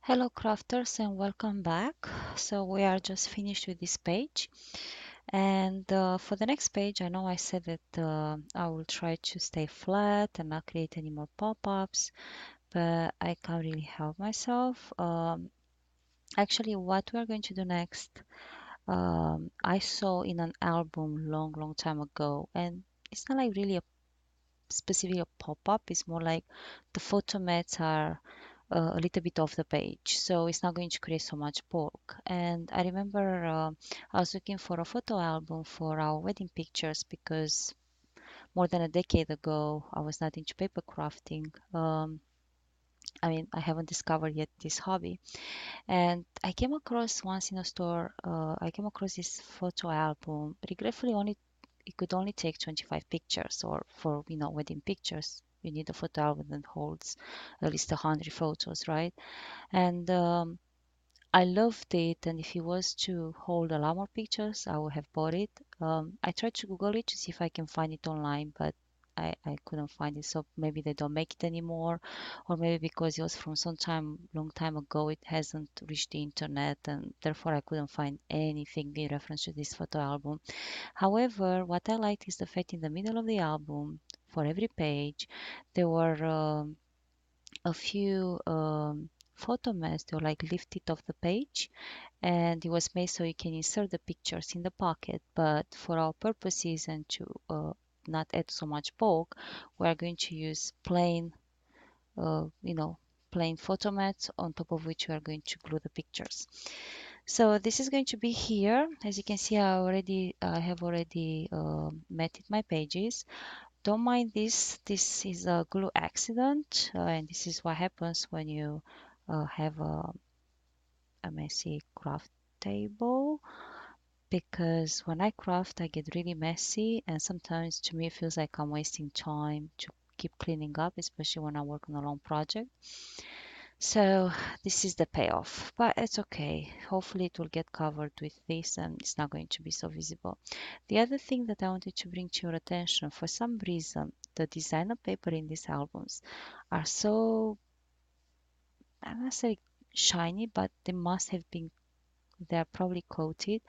Hello crafters and welcome back. So we are just finished with this page, and for the next page I know I said that I will try to stay flat and not create any more pop-ups, but I can't really help myself. Actually, what we are going to do next, I saw in an album long time ago, and it's not like really a specifically a pop-up. It's more like the photo mats are a little bit off the page, so it's not going to create so much bulk. And I remember I was looking for a photo album for our wedding pictures because more than a decade ago I was not into paper crafting. I mean, I haven't discovered yet this hobby, and I came across once in a store. I came across this photo album. Regretfully, only it could only take 25 pictures, or for wedding pictures, you need a photo album that holds at least 100 photos, right? And I loved it, and if it was to hold a lot more pictures, I would have bought it. I tried to Google it to see if I can find it online, but I couldn't find it. So maybe they don't make it anymore, or maybe because it was from some time, long time ago, it hasn't reached the internet, and therefore I couldn't find anything in reference to this photo album. However, what I liked is the fact in the middle of the album, for every page, there were a few photo mats. They were like lifted off the page, and it was made so you can insert the pictures in the pocket. But for our purposes and to not add so much bulk, we are going to use plain, uh, you know, plain photo mats on top of which we are going to glue the pictures. So this is going to be here. As you can see, I have already matted my pages. Don't mind this. This is a glue accident, and this is what happens when you have a messy craft table, because when I craft, I get really messy, and sometimes to me it feels like I'm wasting time to keep cleaning up, especially when I work on a long project. So this is the payoff, but it's okay. Hopefully it will get covered with this and it's not going to be so visible. The other thing that I wanted to bring to your attention, for some reason, the designer paper in these albums are so, I'm not saying shiny, but they must have been, they're probably coated,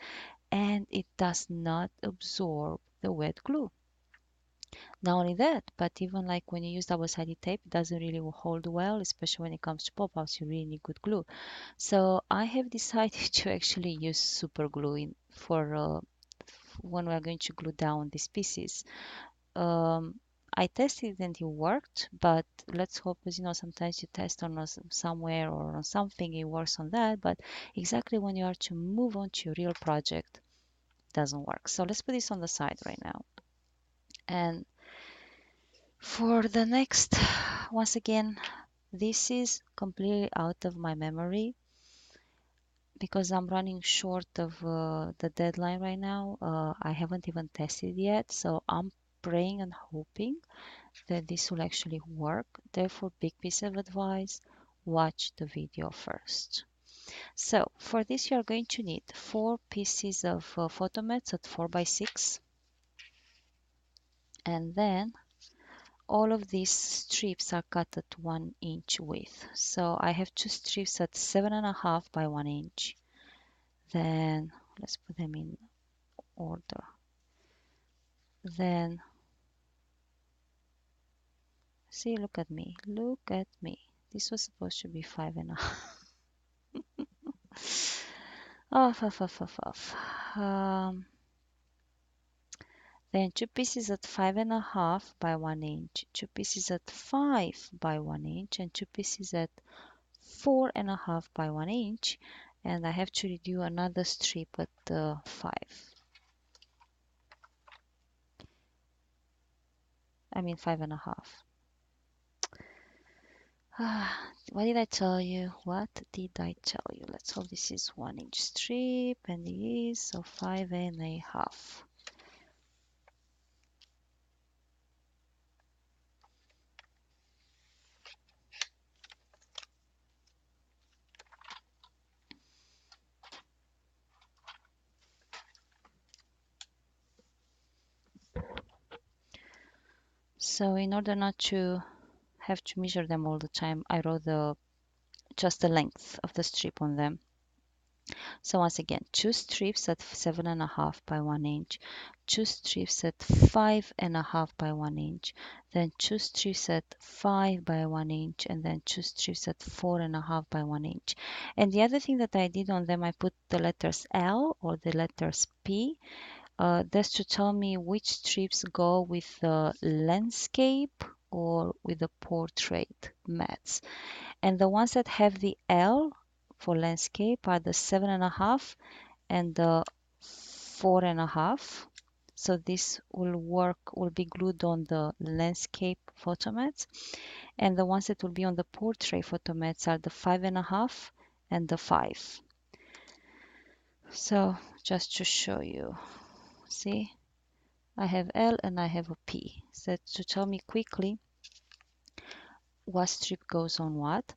and it does not absorb the wet glue. Not only that, but even like when you use double-sided tape, it doesn't really hold well, especially when it comes to pop-ups, you really need good glue. So I have decided to actually use super glue in for when we're going to glue down these pieces. Um, I tested it and it worked, but let's hope, as you know, sometimes you test on somewhere or on something, it works on that, but exactly when you are to move on to your real project, it doesn't work. So let's put this on the side right now. And for the next, once again, this is completely out of my memory because I'm running short of the deadline right now. I haven't even tested yet, so I'm praying and hoping that this will actually work. Therefore, big piece of advice, watch the video first. So for this, you're going to need 4 pieces of photo mats at 4x6, and then all of these strips are cut at 1 inch width. So I have 2 strips at 7.5 by 1 inch. Then let's put them in order. Then see, look at me, look at me. This was supposed to be 5.5. Off. Then 2 pieces at 5.5 by 1 inch, 2 pieces at 5 by 1 inch, and 2 pieces at 4.5 by 1 inch. And I have to redo another strip at 5.5. What did I tell you? What did I tell you? Let's hope this is 1 inch strip, and it is, so 5.5. So in order not to have to measure them all the time, I wrote the just the length of the strip on them. So once again, two strips at 7.5 by 1 inch, two strips at 5.5 by 1 inch, then two strips at 5 by 1 inch, and then two strips at 4.5 by 1 inch. And the other thing that I did on them, I put the letters L or the letters P. That's to tell me which strips go with the landscape or with the portrait mats. And the ones that have the L for landscape are the 7.5 and the 4.5. So this will be glued on the landscape photomats. And the ones that will be on the portrait photomats are the 5.5 and the 5. So just to show you, see, I have L and I have a P. So to tell me quickly what strip goes on what.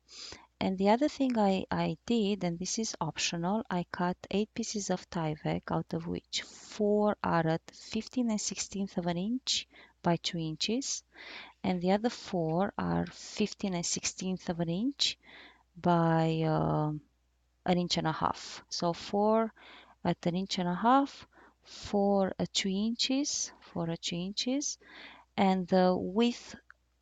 And the other thing I did, and this is optional, I cut 8 pieces of Tyvek, out of which 4 are at 15 and 16th of an inch by 2 inches, and the other 4 are 15 and 16th of an inch by an inch and a half. So 4 at an inch and a half, 4 at 2 inches, 4 at 2 inches, and the width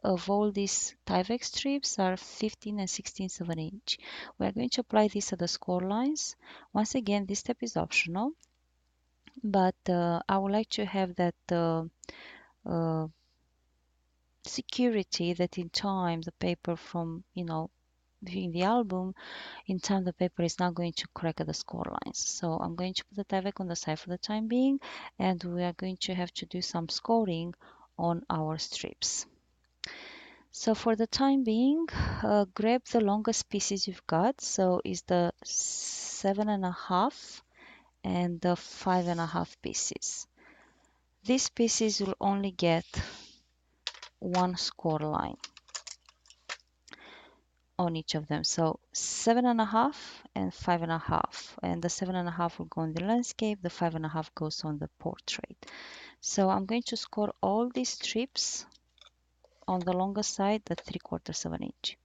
of all these Tyvek strips are 15 and 16ths of an inch. We are going to apply this at the score lines. Once again, this step is optional, but I would like to have that uh, security that in time the paper from, viewing the album, in time the paper is not going to crack at the score lines. So I'm going to put the Tyvek on the side for the time being, and we are going to have to do some scoring on our strips. So for the time being, grab the longest pieces you've got. So is the 7.5 and the 5.5 pieces. These pieces will only get one score line on each of them. So 7.5 and 5.5, and the 7.5 will go on the landscape, the 5.5 goes on the portrait. So I'm going to score all these strips on the longest side at 3/4 of an inch.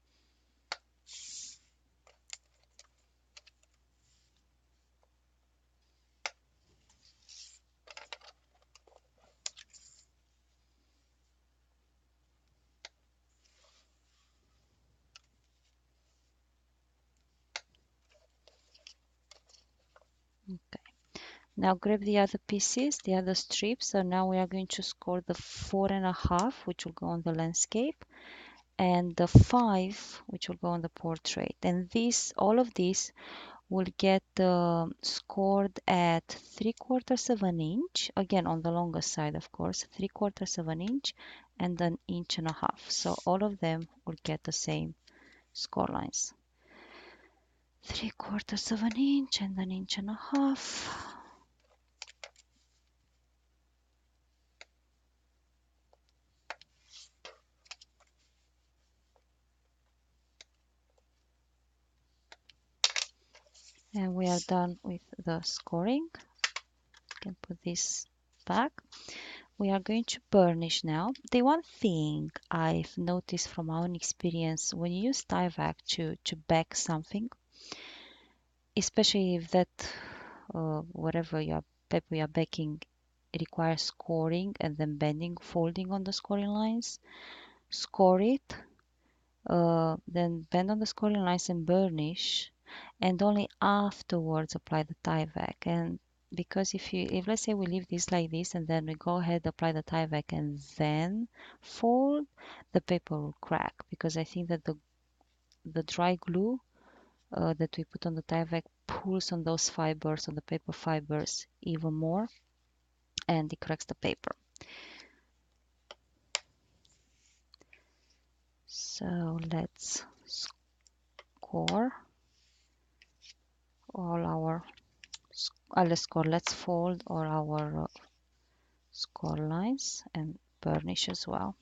Okay. Now grab the other pieces, the other strips. So now we are going to score the 4.5, which will go on the landscape, and the 5, which will go on the portrait. And all of these will get scored at 3/4 of an inch, again on the longest side, of course, 3/4 of an inch and an inch and a half. So all of them will get the same score lines. 3/4 of an inch and an inch and a half. And we are done with the scoring. You can put this back. We are going to burnish now. The one thing I've noticed from my own experience, when you use Tyvek to back something, especially if that whatever your paper you're baking requires scoring and then bending, folding on the scoring lines, score it, then bend on the scoring lines and burnish, and only afterwards apply the Tyvek. And because if let's say we leave this like this and then we go ahead apply the Tyvek and then fold, the paper will crack, because I think that the dry glue that we put on the Tyvek pulls on those fibers, on the paper fibers, even more, and it cracks the paper. So let's score all our let's fold all our score lines and burnish as well.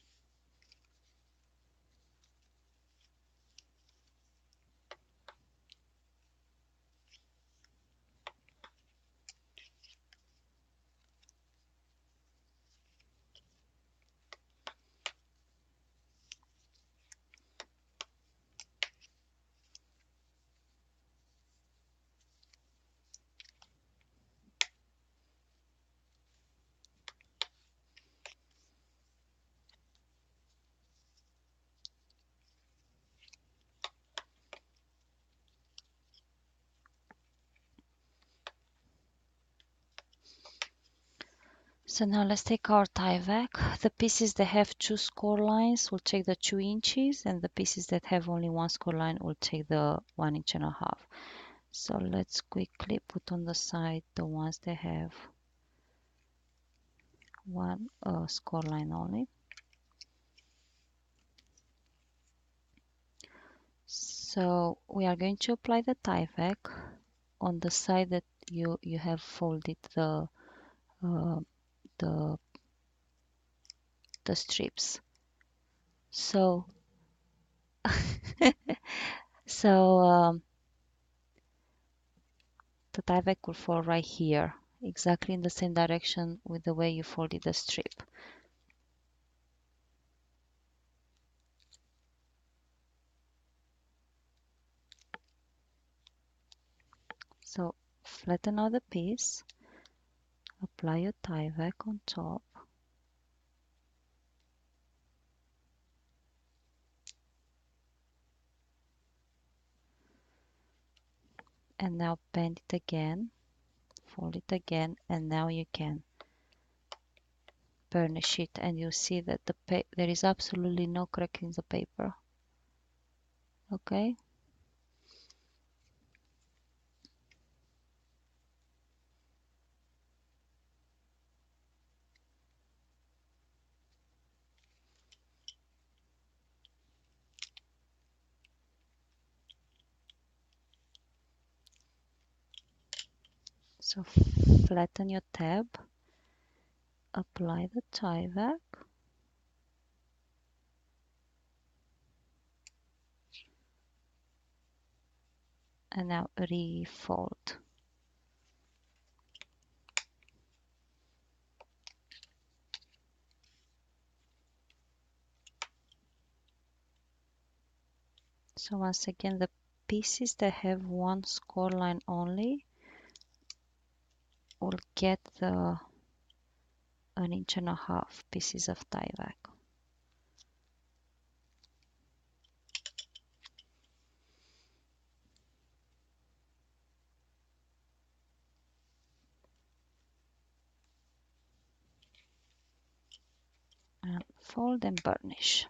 So now let's take our Tyvek. The pieces that have two score lines will take the 2 inches, and the pieces that have only one score line will take the 1.5 inches. So let's quickly put on the side the ones that have one score line only. So we are going to apply the Tyvek on the side that you have folded uh, the the strips. So so the Tyvek will fall right here, exactly in the same direction with the way you folded the strip. So flatten out the piece, apply your Tyvek on top, and now bend it again, fold it again, and now you can burnish it, and you see that there is absolutely no crack in the paper. Okay. So flatten your tab, apply the Tyvek, and now refold. So once again, the pieces that have one score line only will get the 1.5 inch pieces of Tyvek. And fold and burnish.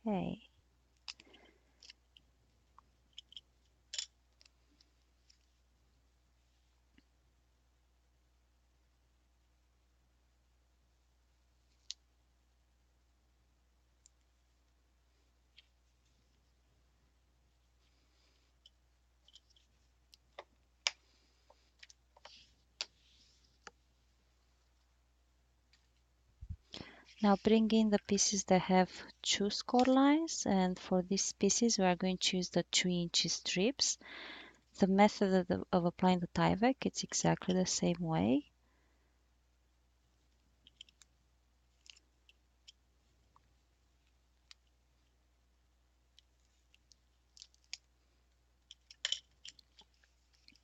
Okay. Now bring in the pieces that have two score lines, and for these pieces we are going to use the 2-inch strips. The method of applying the Tyvek, it's exactly the same way.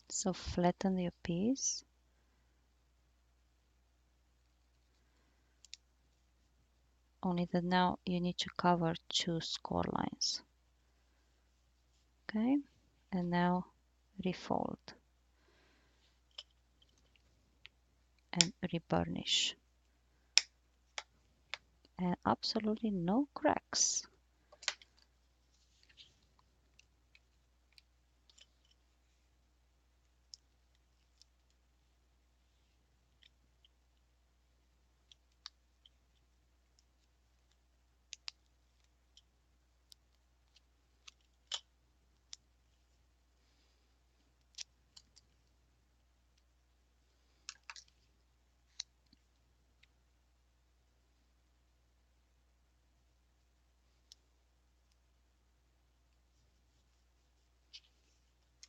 So flatten your piece. Only that now you need to cover two score lines. Okay, and now refold and reburnish. And absolutely no cracks.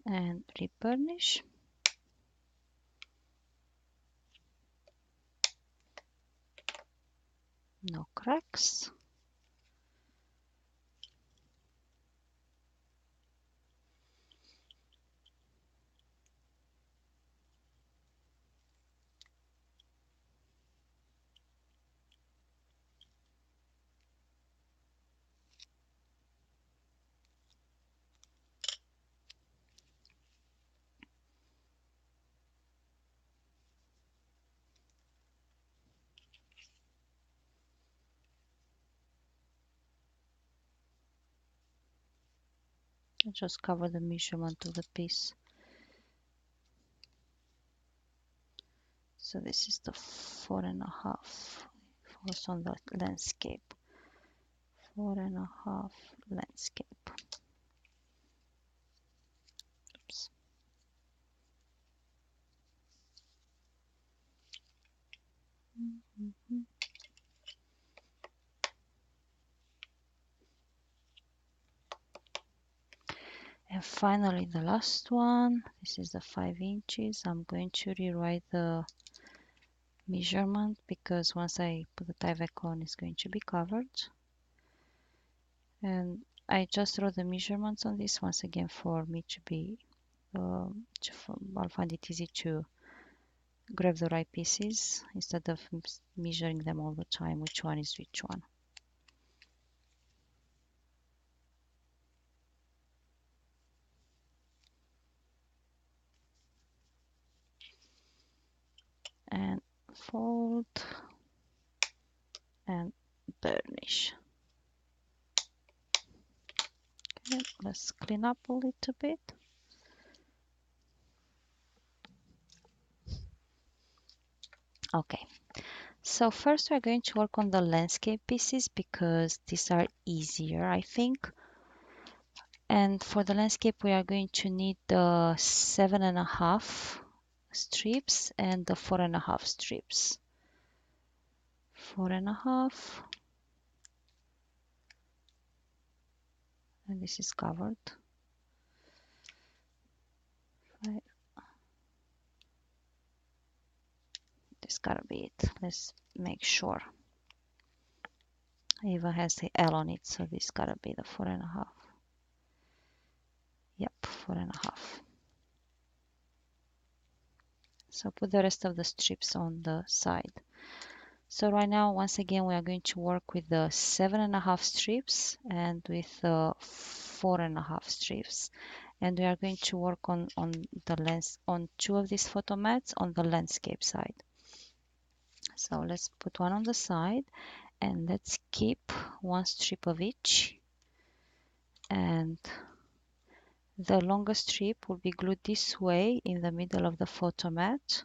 And reburnish. No cracks. I just cover the measurement of the piece. So this is the 4.5. Focus on the landscape. 4.5 landscape. Oops. And finally, the last one. This is the 5 inches. I'm going to rewrite the measurement because once I put the tie back on, it's going to be covered. And I just wrote the measurements on this once again for me to be, I'll find it easy to grab the right pieces instead of measuring them all the time, which one is which one. And fold and burnish. Okay, let's clean up a little bit. Okay, so first we're going to work on the landscape pieces because these are easier, I think. And for the landscape, we are going to need the 7.5 strips and the 4.5 strips. 4.5, and this is covered. 5. This gotta be it. Let's make sure. It even has the L on it, so this gotta be the 4.5. Yep, 4.5. So put the rest of the strips on the side. So right now, once again, we are going to work with the 7.5 strips and with the 4.5 strips. And we are going to work on two of these photo mats on the landscape side. So let's put one on the side and let's keep one strip of each. And the longest strip will be glued this way in the middle of the photo mat.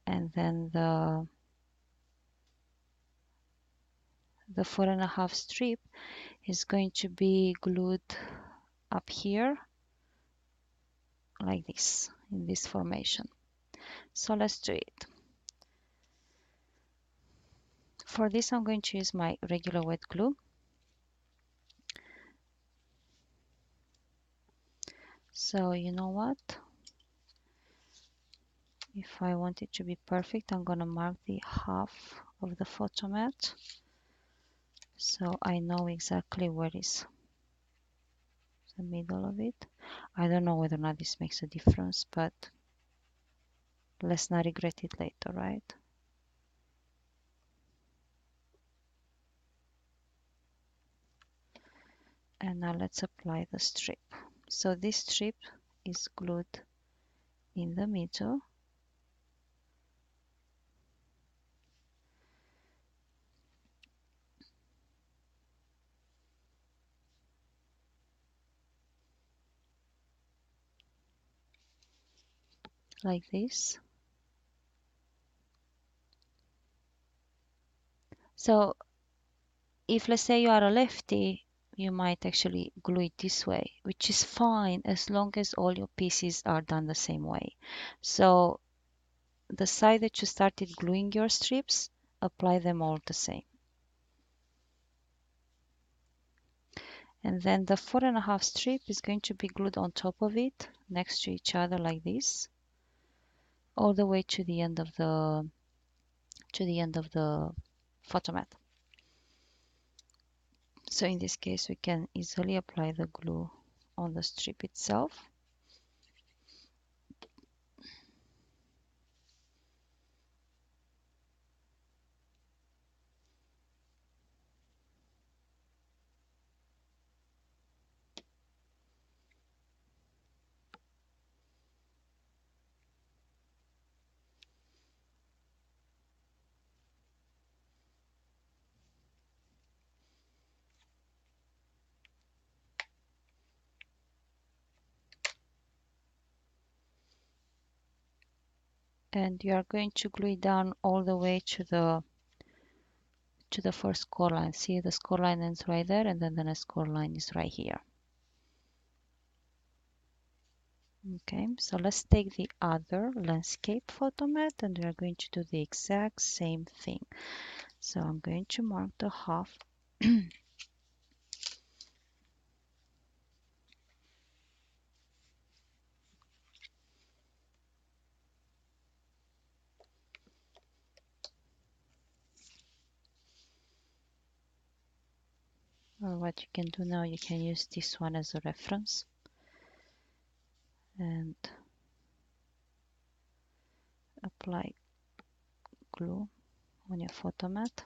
And then the 4.5 strip is going to be glued up here like this, in this formation. So let's do it. For this, I'm going to use my regular wet glue. So you know what? If I want it to be perfect, I'm gonna mark the half of the photo mat. So I know exactly where is the middle of it. I don't know whether or not this makes a difference, but let's not regret it later, right? And now let's apply the strip. So this strip is glued in the middle. Like this. So if let's say you are a lefty, you might actually glue it this way, which is fine as long as all your pieces are done the same way. So the side that you started gluing your strips, apply them all the same. And then the 4.5 strip is going to be glued on top of it, next to each other like this, all the way to the end of the photo mat. So in this case, we can easily apply the glue on the strip itself. and you are going to glue it down all the way to the first score line. See, the score line ends right there, and then the next score line is right here. Okay, so let's take the other landscape photo mat, and we are going to do the exact same thing. So I'm going to mark the half. Or what you can do now, you can use this one as a reference and apply glue on your photo mat.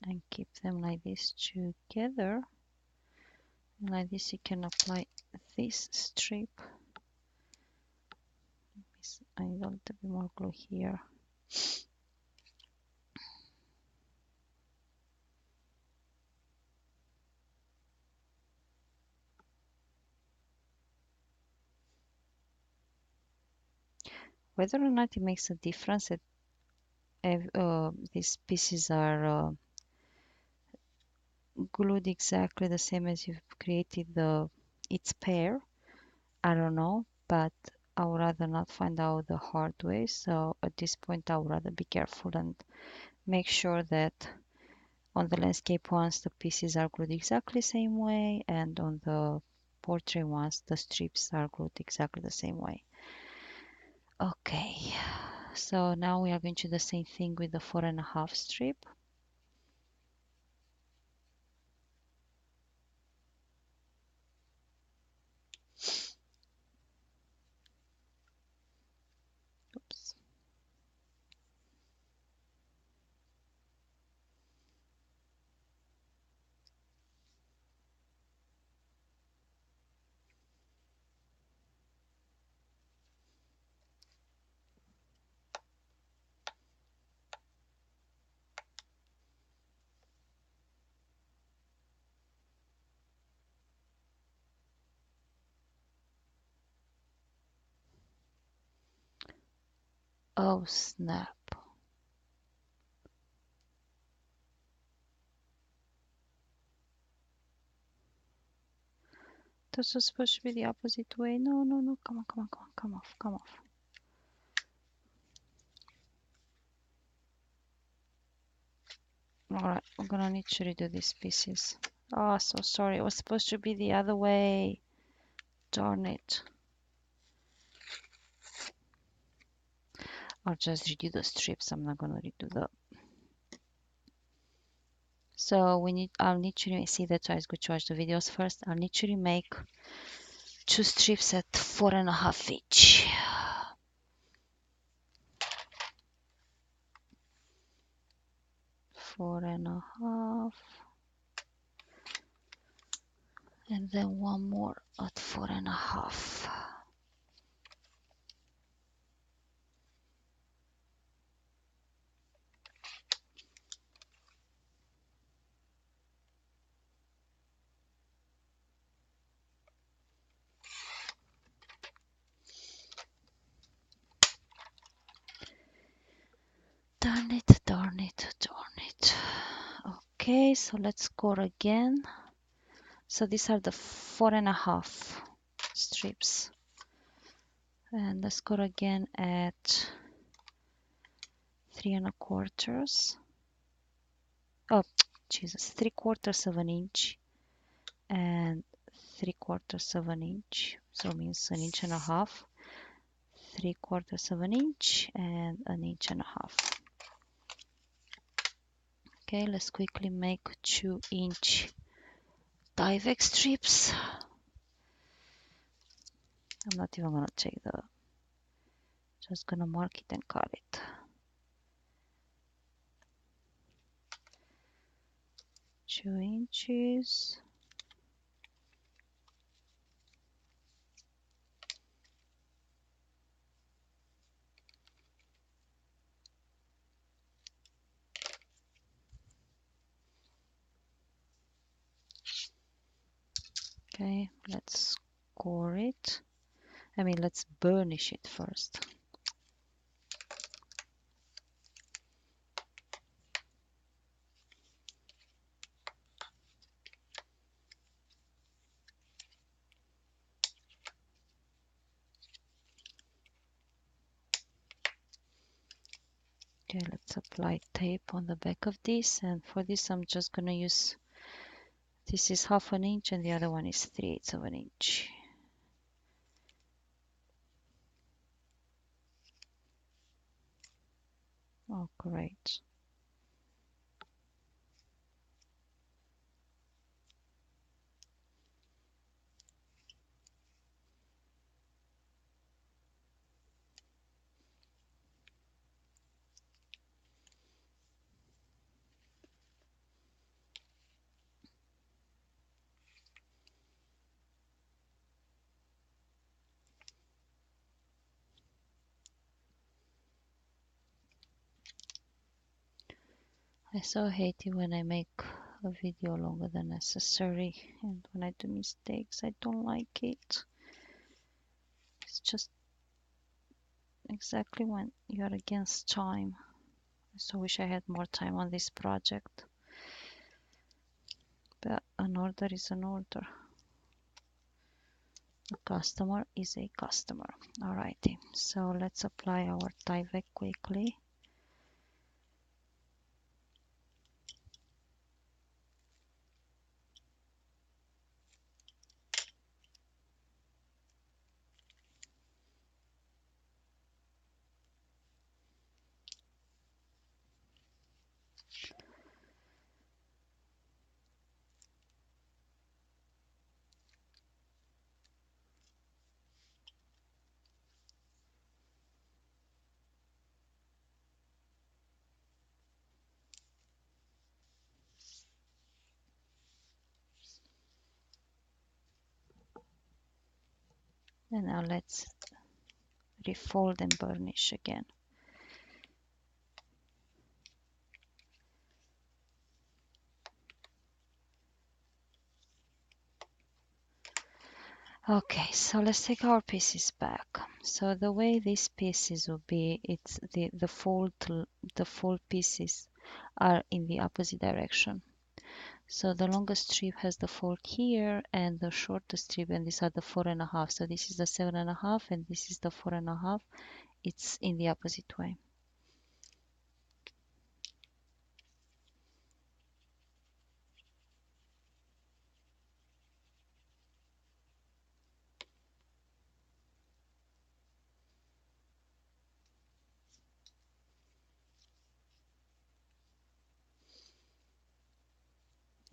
And keep them like this together. And like this you can apply this strip. I need a little bit more glue here. Whether or not it makes a difference that these pieces are glued exactly the same as you've created its pair, I don't know, but I would rather not find out the hard way. So at this point I would rather be careful and make sure that on the landscape ones the pieces are glued exactly the same way, and on the portrait ones the strips are glued exactly the same way. Okay, so now we are going to do the same thing with the 4.5 strip. Oops. Oh snap. This was supposed to be the opposite way. No, no, no. Come on, come on, come on. Come off, come off. Alright, I'm gonna need to redo these pieces. Oh, so sorry. It was supposed to be the other way. Darn it. I'll just redo the strips. I'm not gonna redo the... So I'll need to see, that's why it's good to watch the videos first. I'll need to remake 2 strips at 4.5 each. 4.5. And then one more at 4.5. Darn it, darn it, darn it. Okay, so let's score again. So these are the 4.5 strips. And let's score again at 3.25. Oh, Jesus, 3/4 of an inch and 3/4 of an inch. So it means 1.5 inches. 3/4 of an inch and 1.5 inches. Okay, let's quickly make 2-inch Tyvek strips. I'm not even gonna check just gonna mark it and cut it. Two inches. Okay, let's score it. I mean, let's burnish it first. Okay, let's apply tape on the back of this, and for this I'm just gonna use, this is 1/2 inch and the other one is 3/8 of an inch. Oh, great. I so hate it when I make a video longer than necessary, and when I do mistakes, I don't like it. It's just exactly when you are against time. I so wish I had more time on this project, but an order is an order. A customer is a customer. Alrighty, so let's apply our Tyvek quickly. And now let's refold and burnish again. Okay, so let's take our pieces back. So the way these pieces will be, it's the fold pieces are in the opposite direction. So the longest strip has the fold here, and the shortest strip, and these are the 4.5. So this is the 7.5, and this is the 4.5. It's in the opposite way.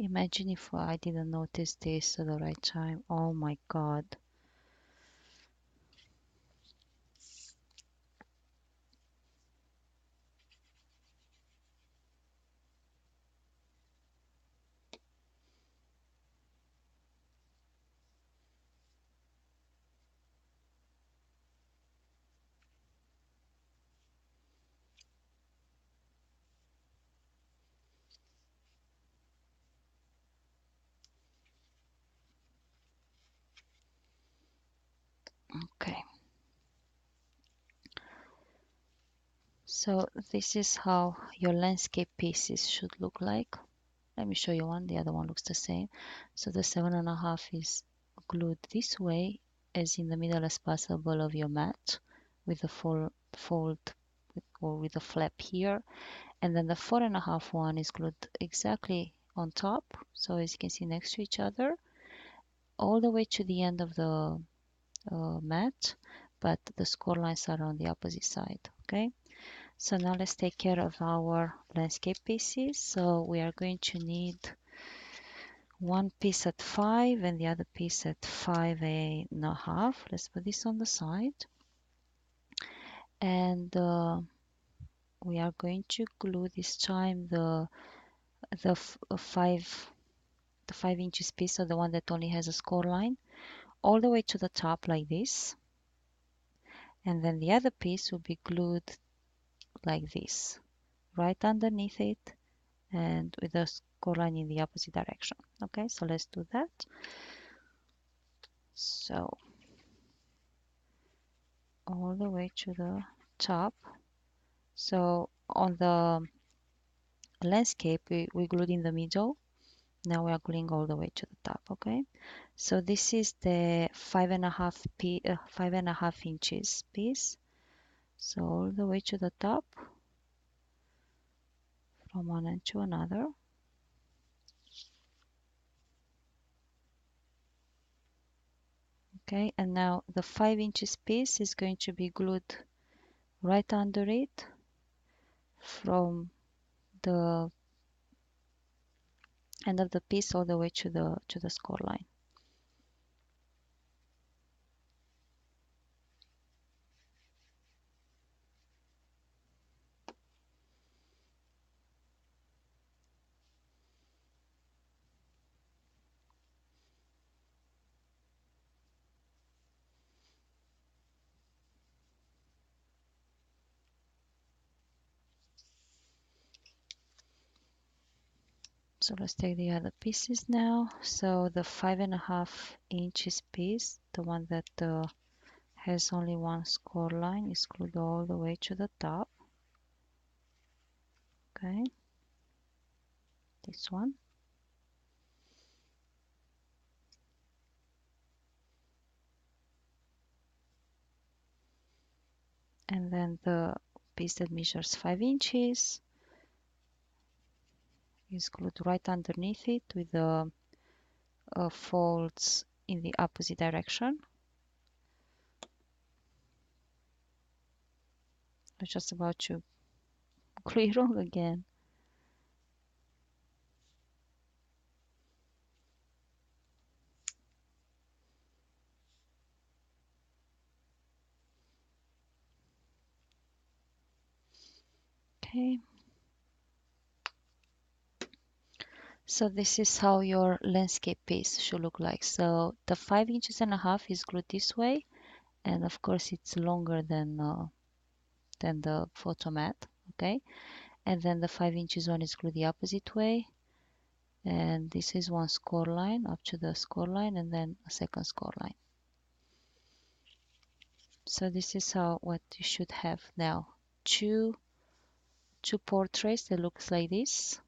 Imagine if I didn't notice this at the right time. Oh my God. Okay. So this is how your landscape pieces should look like. Let me show you one. The other one looks the same. So the 7.5 is glued this way, as in the middle as possible of your mat, with the fold or with the flap here. And then the 4.5 one is glued exactly on top. So as you can see, next to each other, all the way to the end of the mat, but the score lines are on the opposite side. Okay. So now let's take care of our landscape pieces. So we are going to need one piece at 5 and the other piece at 5.5. Let's put this on the side. And we are going to glue this time the 5 inches piece, so the one that only has a score line, all the way to the top like this. And then the other piece will be glued like this, right underneath it, and with the score line in the opposite direction. Okay, so let's do that. So all the way to the top. So on the landscape, we glued in the middle. Now we are gluing all the way to the top, okay? So this is the 5.5 inches piece. So all the way to the top, from one end to another. Okay, and now the 5 inches piece is going to be glued right under it from the end of the piece all the way to the score line. So let's take the other pieces now. So the 5.5 inches piece, the one that has only one score line, is glued all the way to the top. Okay, this one. And then the piece that measures 5 inches is glued right underneath it with the folds in the opposite direction. I'm just about to glue it wrong again. Okay. So this is how your landscape piece should look like. So the 5 inches and a half is glued this way, and of course it's longer than the photo mat. Okay, and then the 5 inches one is glued the opposite way, and this is one score line up to the score line, and then a second score line. So this is what you should have now. Two portraits that looks like this,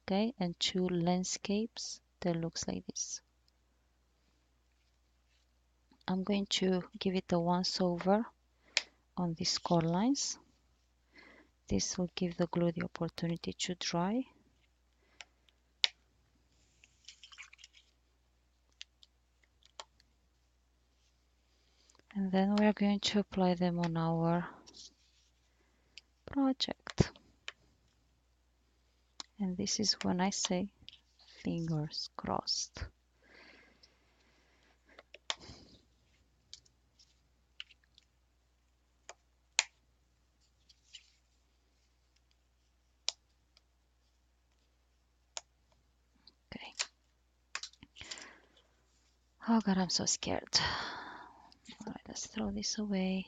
okay, and two landscapes that looks like this. I'm going to give it a once over on these score lines. This will give the glue the opportunity to dry. And then we are going to apply them on our project. And this is when I say fingers crossed. Okay. Oh God, I'm so scared. All right, let's throw this away.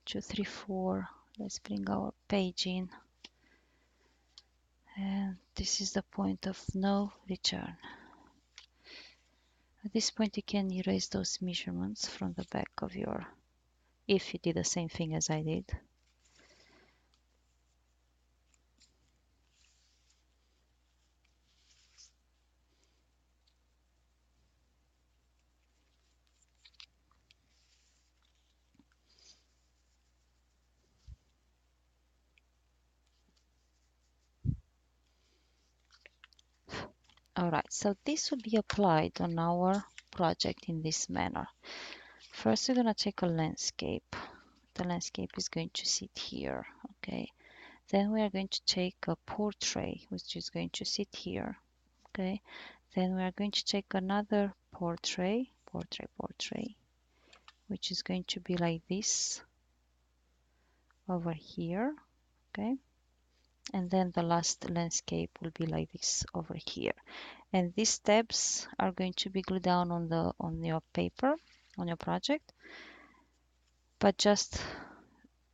2, 3, 4. Let's bring our page in. And this is the point of no return. At this point, you can erase those measurements from the back of your, if you did the same thing as I did. All right, so this will be applied on our project in this manner. First, we're gonna take a landscape. The landscape is going to sit here, okay? Then we are going to take a portrait, which is going to sit here, okay? Then we are going to take another portrait, which is going to be like this over here, okay? And then the last landscape will be like this over here. And these steps are going to be glued down on your paper, on your project, but just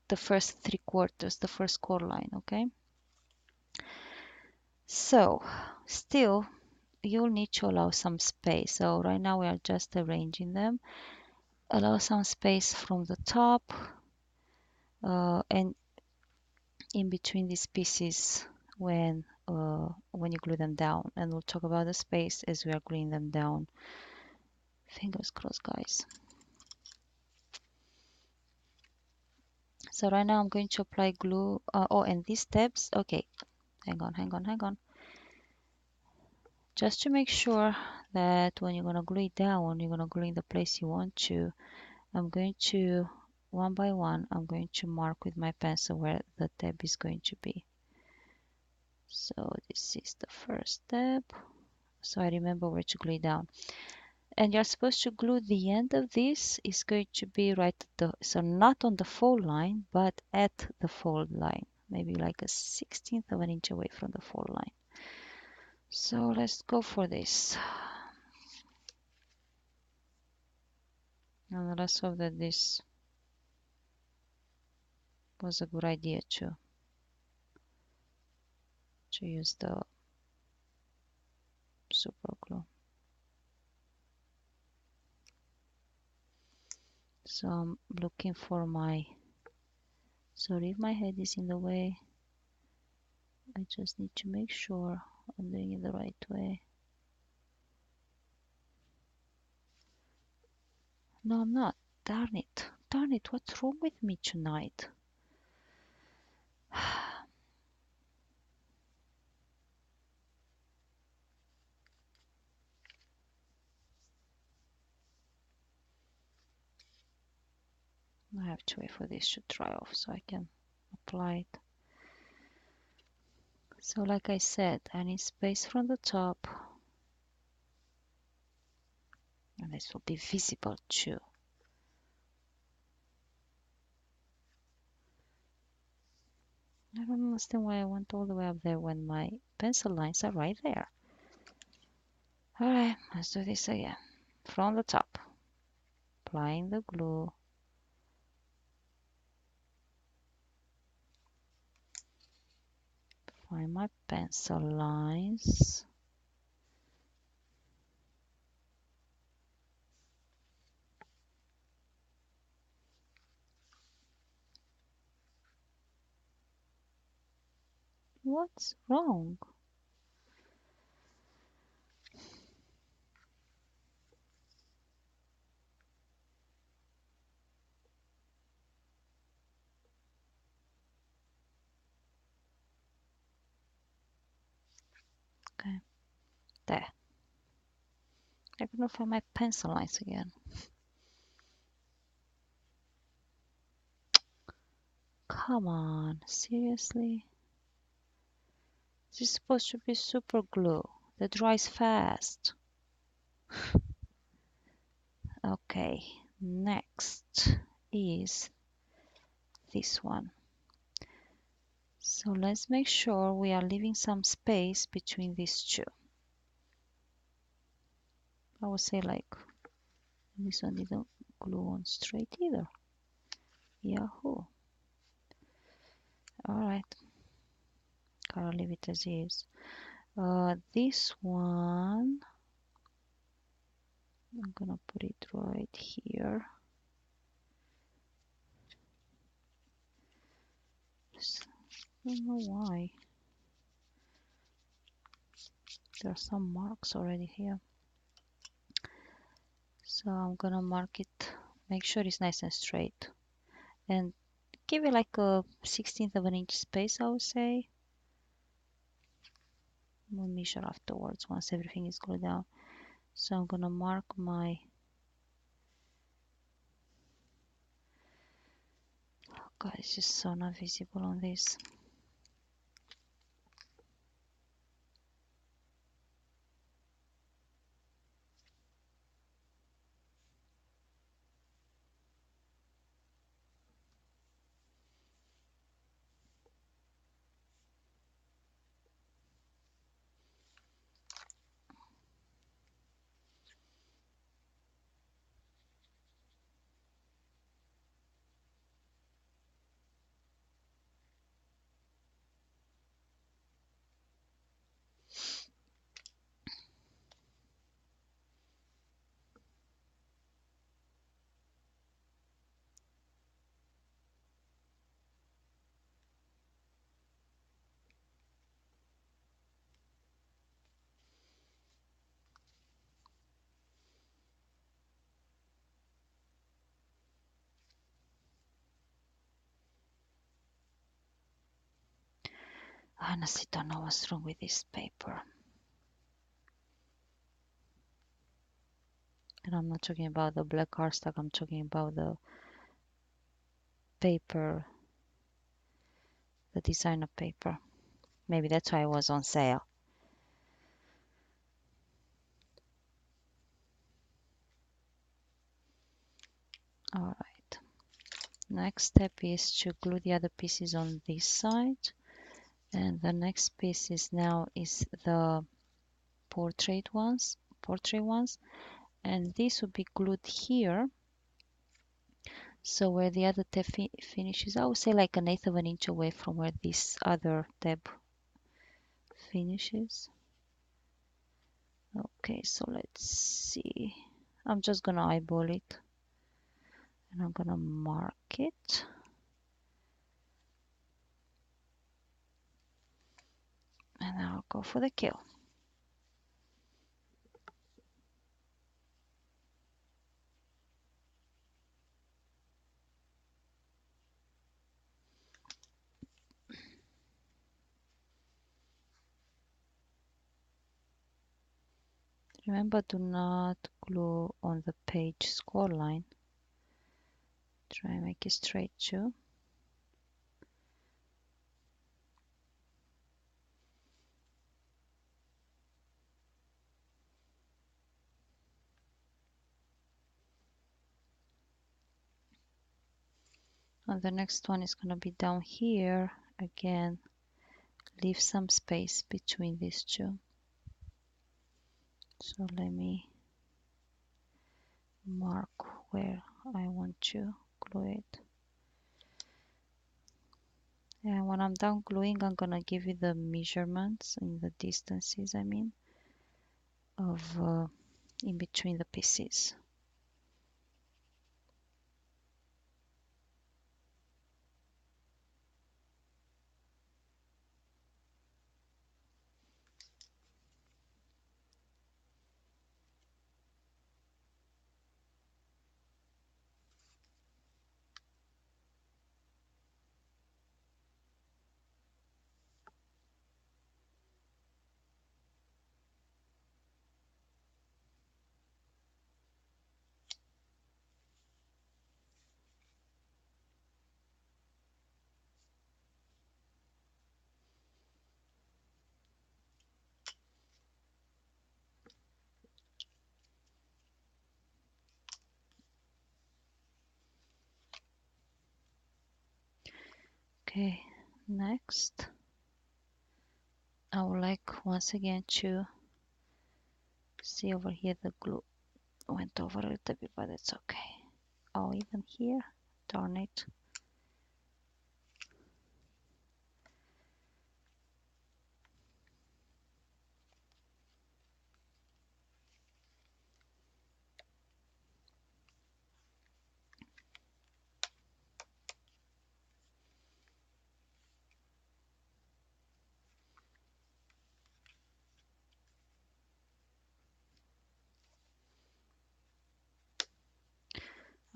the first 3/4, the first score line, okay? So still you'll need to allow some space. So right now we are just arranging them. Allow some space from the top and in between these pieces when you glue them down. And we'll talk about the space as we are gluing them down. Fingers crossed, guys. So right now I'm going to apply glue. Oh, and these steps. Okay, hang on. Just to make sure that when you're going to glue it down, you're going to glue in the place you want to. I'm going to, one by one, I'm going to mark with my pencil where the tab is going to be. So this is the first step. So I remember where to glue it down. And you're supposed to glue the end of this is going to be right at the, so not on the fold line, but at the fold line. Maybe like a 16th of an inch away from the fold line. So let's go for this. And let's hope that this was a good idea to use the super glue. So I'm looking for my, sorry if my head is in the way, I just need to make sure I'm doing it the right way. No, I'm not. Darn it, what's wrong with me tonight? I have to wait for this to dry off so I can apply it. So like I said, I need space from the top. And this will be visible too. I don't understand why I went all the way up there when my pencil lines are right there. Alright, let's do this again. From the top. Applying the glue. Find my pencil lines. What's wrong? Okay, there. I cannot find my pencil lines again. Come on, seriously? This is supposed to be super glue that dries fast. Okay, next is this one. So let's make sure we are leaving some space between these two. I would say like this one didn't glue on straight either. Yahoo! Alright, gotta leave it as is. This one, I'm gonna put it right here. I don't know why. There are some marks already here. So I'm gonna mark it, make sure it's nice and straight. And give it like a 16th of an inch space, I would say. We'll measure afterwards once everything is glued down. So I'm gonna mark my, oh God, it's just so not visible on this. I honestly don't know what's wrong with this paper. And I'm not talking about the black cardstock, I'm talking about the paper, the designer paper. Maybe that's why it was on sale. All right. Next step is to glue the other pieces on this side. And the next piece is now is the portrait ones. And this will be glued here. So where the other tab finishes, I would say like 1/8 of an inch away from where this other tab finishes. Okay, so let's see. I'm just gonna eyeball it and I'm gonna mark it. And I'll go for the kill. Remember, do not glue on the page score line. Try and make it straight too. And the next one is going to be down here. Again, leave some space between these two. So let me mark where I want to glue it. And when I'm done gluing, I'm going to give you the measurements in the distances, I mean, of in between the pieces. Okay, next, I would like once again to see over here the glue went over a little bit, but it's okay. Oh, even here, darn it.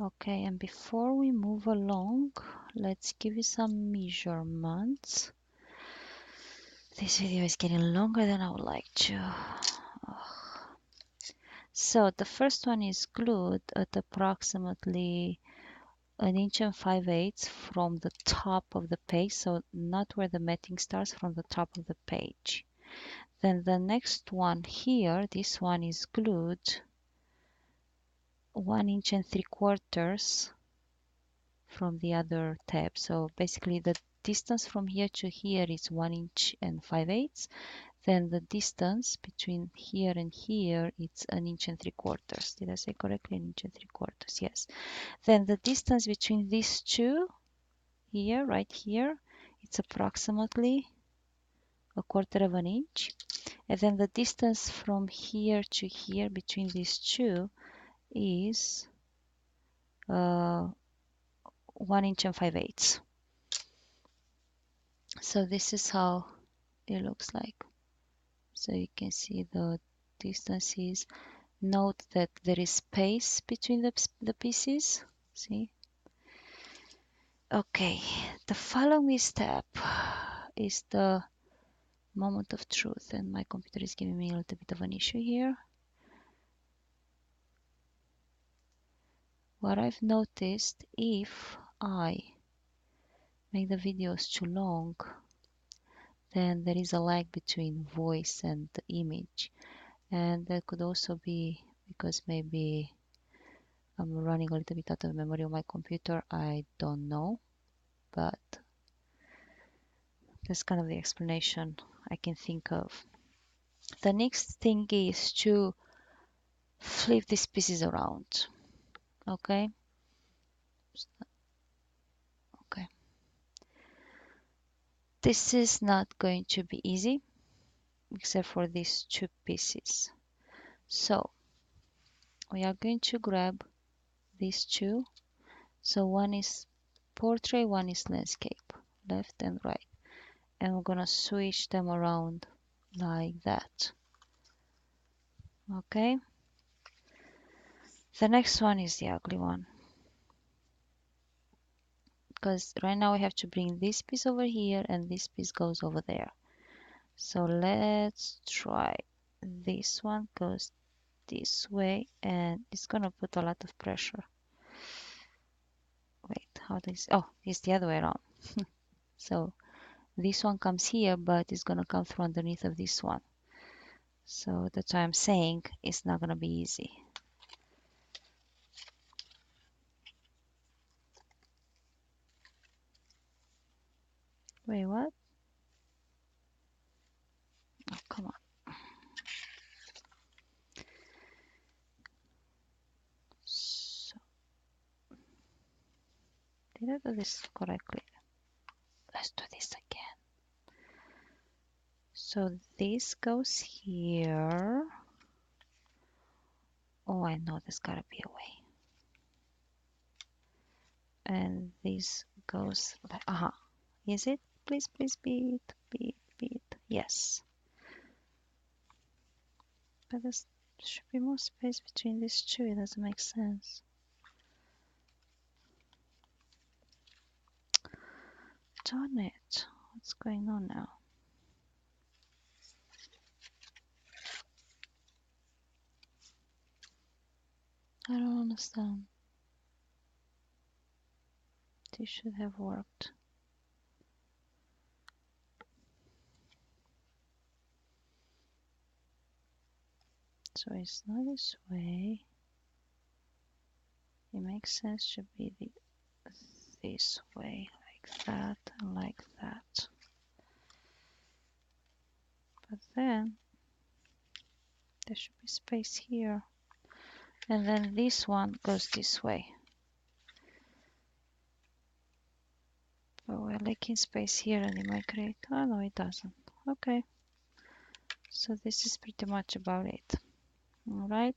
Okay, and before we move along, let's give you some measurements. This video is getting longer than I would like to. So the first one is glued at approximately 1.5 inches from the top of the page, so not where the matting starts, from the top of the page. Then the next one here, this one is glued 1.75 inches from the other tab. So basically the distance from here to here is 1.5 inches. Then the distance between here and here it's 1.75 inches. Did I say correctly? 1.75 inches, yes. Then the distance between these two here, right here, it's approximately 1/4 inch. And then the distance from here to here between these two is 1.5 inches. So this is how it looks like. So you can see the distances. Note that there is space between the pieces. See? Okay, the following step is the moment of truth, and my computer is giving me a little bit of an issue here. What I've noticed, if I make the videos too long, then there is a lag between voice and the image, and that could also be because maybe I'm running a little bit out of memory on my computer. I don't know, but that's kind of the explanation I can think of. The next thing is to flip these pieces around. Okay. Okay. This is not going to be easy except for these two pieces. So we are going to grab these two. So one is portrait, one is landscape, left and right. And we're gonna switch them around like that. Okay. The next one is the ugly one, because right now we have to bring this piece over here and this piece goes over there. So let's try this one goes this way, and it's gonna put a lot of pressure. Wait, how does, oh, it's the other way around. So this one comes here, but it's gonna come through underneath of this one. So that's why I'm saying it's not gonna be easy. Wait, what? Oh, come on. So, did I do this correctly? Let's do this again. So this goes here. Oh, I know there's gotta be a way. And this goes like, is it? Please, please be it, be it, be it. Yes. But there should be more space between these two. It doesn't make sense. Darn it. What's going on now? I don't understand. This should have worked. So it's not this way. It makes sense to be this way, like that, and like that. But then there should be space here. And then this one goes this way. But we're lacking space here and it might create, oh no, it doesn't. Okay. So this is pretty much about it. All right.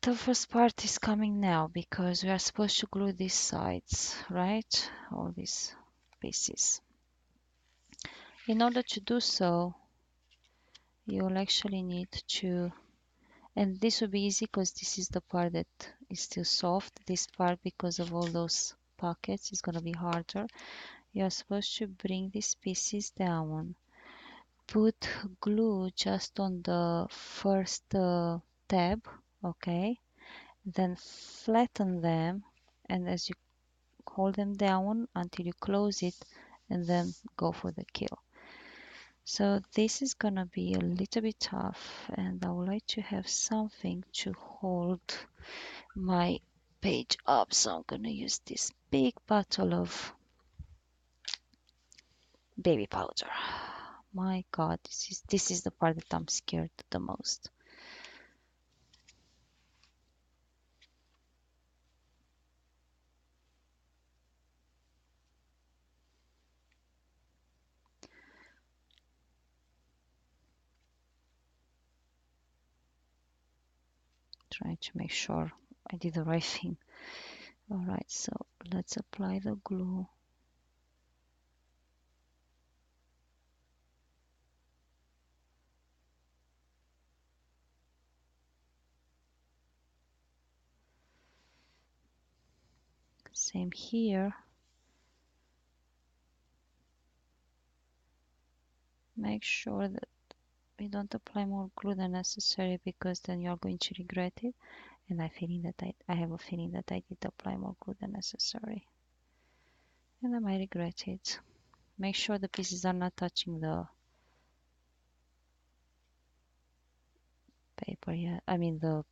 The first part is coming now because we are supposed to glue these sides, right? All these pieces. In order to do so, you'll actually need to, and this will be easy because this is the part that is still soft. This part, because of all those pockets, is going to be harder. You're supposed to bring these pieces down, put glue just on the first tab, okay? Then flatten them, and as you hold them down until you close it, and then go for the kill. So this is gonna be a little bit tough, and I would like to have something to hold my page up. So I'm gonna use this big bottle of baby powder. My God, this is the part that I'm scared the most. Trying to make sure I did the right thing. All right, so let's apply the glue. Same here. Make sure that we don't apply more glue than necessary, because then you're going to regret it. And I have a feeling that I did apply more glue than necessary, and I might regret it. Make sure the pieces are not touching the paper yet. I mean the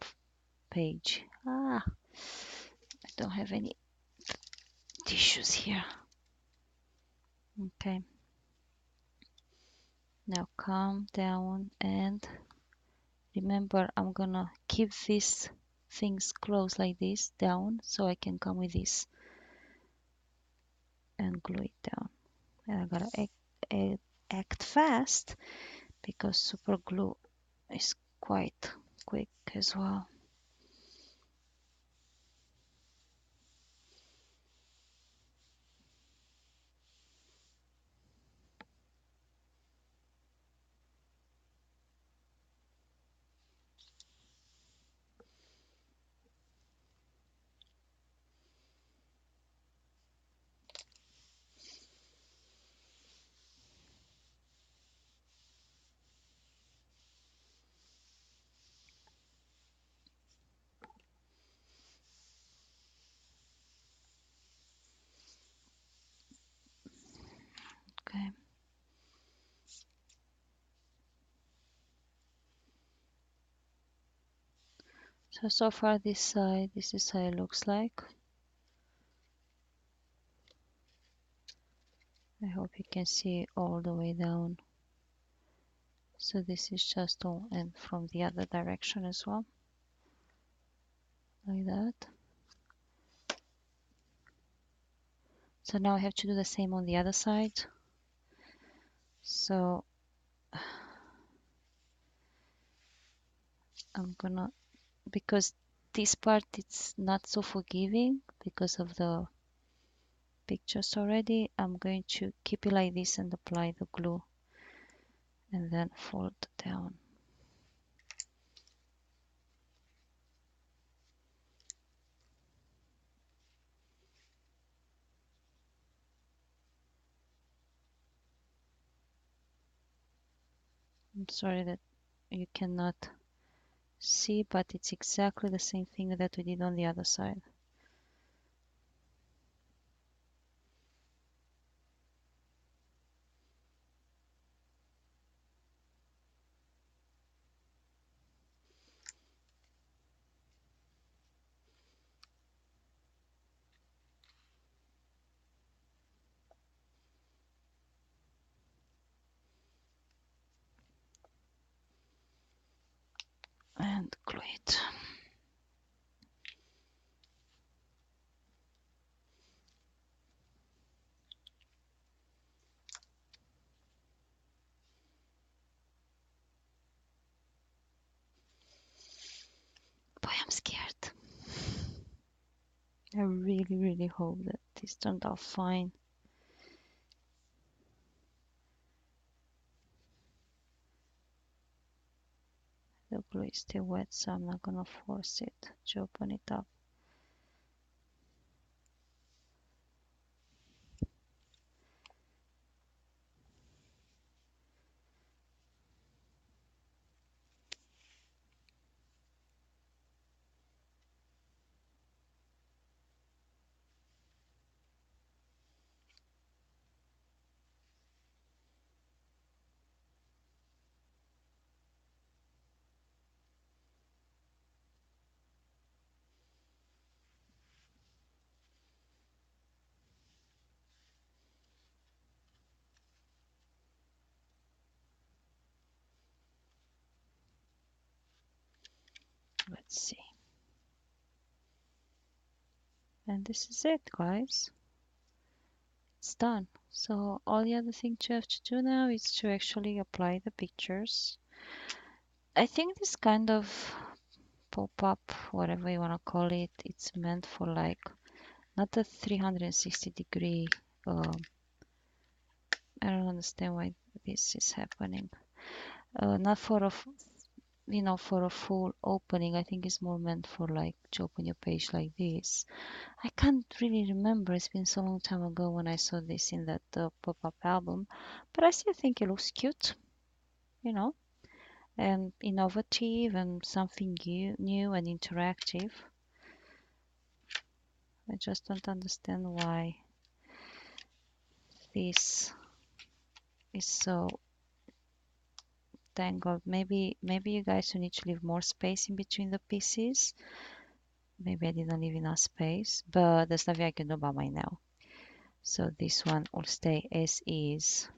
page. I don't have any tissues here. Okay. Now calm down and remember, I'm gonna keep these things closed like this down so I can come with this and glue it down. And I gotta act fast because super glue is quite quick as well. Okay. So far this is how it looks like. I hope you can see all the way down. So this is just all, and from the other direction as well, like that. So now I have to do the same on the other side. So I'm gonna, because this part it's not so forgiving because of the pictures already, I'm going to keep it like this and apply the glue and then fold down. I'm sorry that you cannot see, but it's exactly the same thing that we did on the other side. And glue it. Boy, I'm scared. I really, really hope that this turned out fine. The glue is still wet, so I'm not gonna force it to open it up. Let's see. And this is it, guys. It's done. So all the other thing you have to do now is to actually apply the pictures. I think this kind of pop-up, whatever you want to call it, it's meant for like not a 360-degree. I don't understand why this is happening. Not for a for a full opening. I think it's more meant for like to open your page like this. I can't really remember. It's been so long time ago when I saw this in that pop-up album, but I still think it looks cute, you know, and innovative and something new and interactive. I just don't understand why this is so tangled. Maybe you guys will need to leave more space in between the pieces. Maybe I didn't leave enough space, but there's nothing I can do about mine now. So this one will stay as is.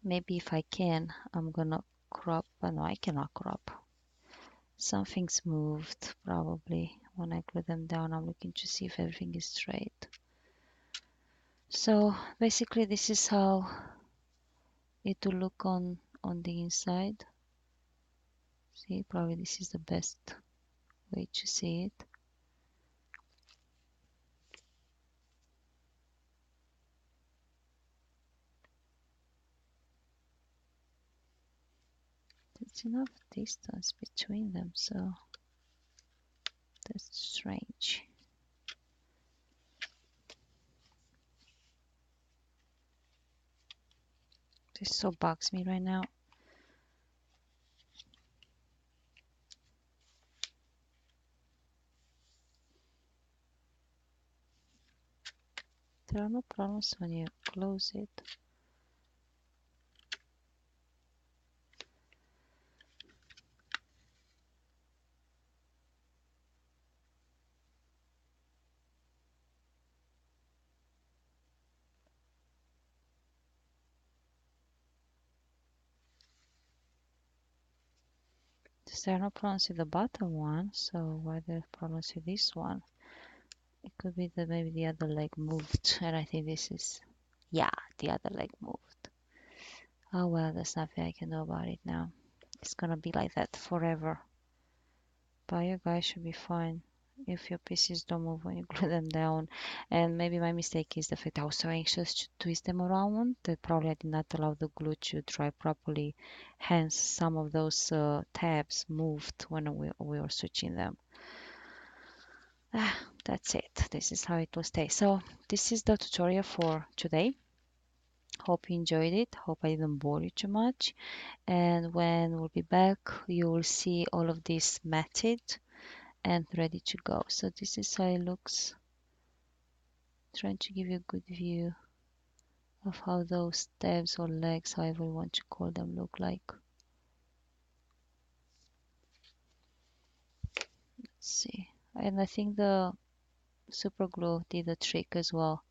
Maybe if I can, I'm gonna crop. No, I cannot crop. Something's moved probably. When I glue them down, I'm looking to see if everything is straight. So basically this is how it will look on the inside. See, probably this is the best way to see it. There's enough distance between them, so that's strange. This so bugs me right now. There are no problems when you close it. There are no problems with the bottom one, so why are there problems with this one? It could be that maybe the other leg moved, and I think this is, yeah, the other leg moved. Oh well, there's nothing I can do about it now. It's gonna be like that forever. But you guys should be fine if your pieces don't move when you glue them down. And maybe my mistake is the fact I was so anxious to twist them around that probably I did not allow the glue to dry properly. Hence, some of those tabs moved when we were switching them. That's it. This is how it will stay. So this is the tutorial for today. Hope you enjoyed it. Hope I didn't bore you too much. And when we'll be back, you will see all of this matted and ready to go. So this is how it looks. Trying to give you a good view of how those tabs or legs, however you want to call them, look like. Let's see. And I think the super glue did the trick as well.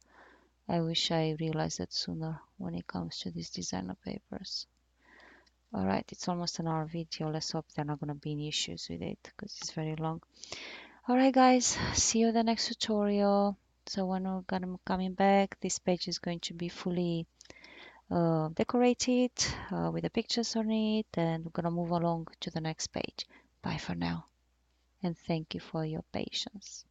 I wish I realized that sooner when it comes to these designer papers. Alright, it's almost an hour video. Let's hope there are not going to be any issues with it because it's very long. Alright guys, see you in the next tutorial. So when we're gonna coming back, this page is going to be fully decorated with the pictures on it, and we're gonna move along to the next page. Bye for now, and thank you for your patience.